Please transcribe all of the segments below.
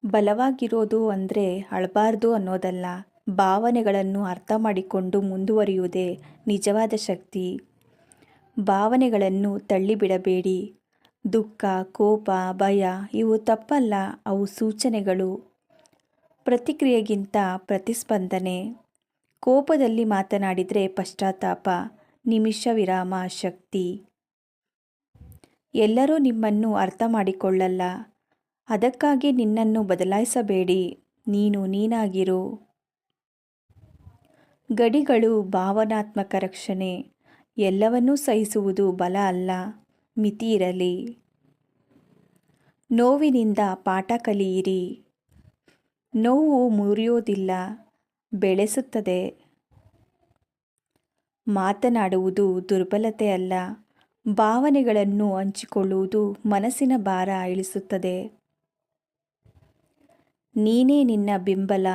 ಬಲವಾಗಿರೋದು ಅಂದರೆ ಅಳಬಾರ್ದು ಅನ್ನೋದಲ್ಲ. ಭಾವನೆಗಳನ್ನು ಅರ್ಥ ಮಾಡಿಕೊಂಡು ಮುಂದುವರಿಯುವುದೇ ನಿಜವಾದ ಶಕ್ತಿ. ಭಾವನೆಗಳನ್ನು ತಳ್ಳಿಬಿಡಬೇಡಿ. ದುಃಖ, ಕೋಪ, ಭಯ ಇವು ತಪ್ಪಲ್ಲ, ಅವು ಸೂಚನೆಗಳು. ಪ್ರತಿಕ್ರಿಯೆಗಿಂತ ಪ್ರತಿಸ್ಪಂದನೆ. ಕೋಪದಲ್ಲಿ ಮಾತನಾಡಿದರೆ ಪಶ್ಚಾತ್ತಾಪ, ನಿಮಿಷ ವಿರಾಮ ಶಕ್ತಿ. ಎಲ್ಲರೂ ನಿಮ್ಮನ್ನು ಅರ್ಥ ಮಾಡಿಕೊಳ್ಳಲ್ಲ. ಅದಕ್ಕಾಗಿ ನಿನ್ನನ್ನು ಬದಲಾಯಿಸಬೇಡಿ. ನೀನು ನೀನಾಗಿರು. ಗಡಿಗಳು ಭಾವನಾತ್ಮಕ ರಕ್ಷಣೆ. ಎಲ್ಲವನ್ನೂ ಸಹಿಸುವುದು ಬಲ ಅಲ್ಲ, ಮಿತಿ ಇರಲಿ. ನೋವಿನಿಂದ ಪಾಠ ಕಲಿಯಿರಿ. ನೋವು ಮುರಿಯೋದಿಲ್ಲ, ಬೆಳೆಸುತ್ತದೆ. ಮಾತನಾಡುವುದು ದುರ್ಬಲತೆ ಅಲ್ಲ, ಭಾವನೆಗಳನ್ನು ಹಂಚಿಕೊಳ್ಳುವುದು ಮನಸ್ಸಿನ ಭಾರ ಇಳಿಸುತ್ತದೆ. ನೀನೇ ನಿನ್ನ ಬೆಂಬಲ.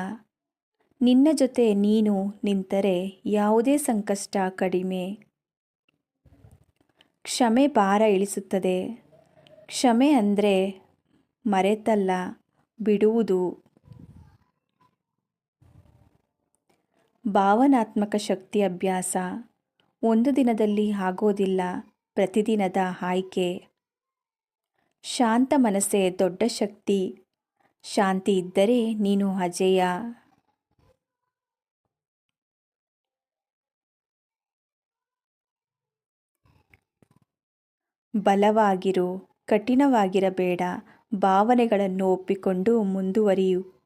ನಿನ್ನ ಜೊತೆ ನೀನು ನಿಂತರೆ ಯಾವುದೇ ಸಂಕಷ್ಟ ಕಡಿಮೆ. ಕ್ಷಮೆ ಭಾರ ಇಳಿಸುತ್ತದೆ. ಕ್ಷಮೆ ಅಂದರೆ ಮರೆತಲ್ಲ, ಬಿಡುವುದು. ಭಾವನಾತ್ಮಕ ಶಕ್ತಿ ಅಭ್ಯಾಸ ಒಂದು ದಿನದಲ್ಲಿ ಆಗೋದಿಲ್ಲ, ಪ್ರತಿದಿನದ ಆಯ್ಕೆ. ಶಾಂತ ಮನಸ್ಸೇ ದೊಡ್ಡ ಶಕ್ತಿ. ಶಾಂತಿ ಇದ್ದರೆ ನೀನು ಅಜೇಯ. ಬಲವಾಗಿರು, ಕಠಿಣವಾಗಿರಬೇಡ. ಭಾವನೆಗಳನ್ನು ಒಪ್ಪಿಕೊಂಡು ಮುಂದುವರಿಯು.